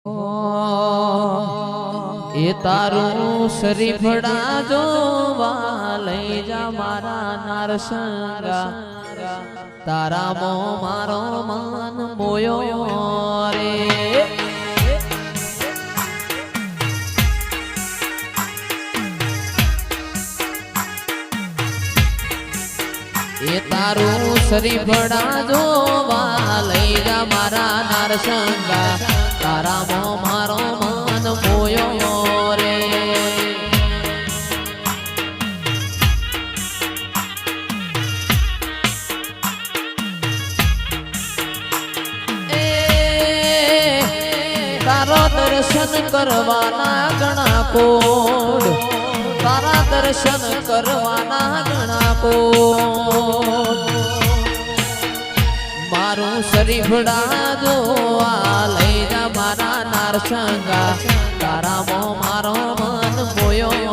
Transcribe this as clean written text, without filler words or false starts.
એ તારું શરીફડા જોવા લઈ જા મારા નારસંગા તારા મો મારો મન મોયો રે એ તારું શરીફડા જોવા લઈ જા મારા નારસંગા તારા મો મારો મન મોયો રે તારો દર્શન કરવાના ઘણા કોડ તારા દર્શન કરવાના ઘણા કોડ મારું શરીફડા જોવા લઈ જા મારા નારસંગા તારા મો મારો મન મોયો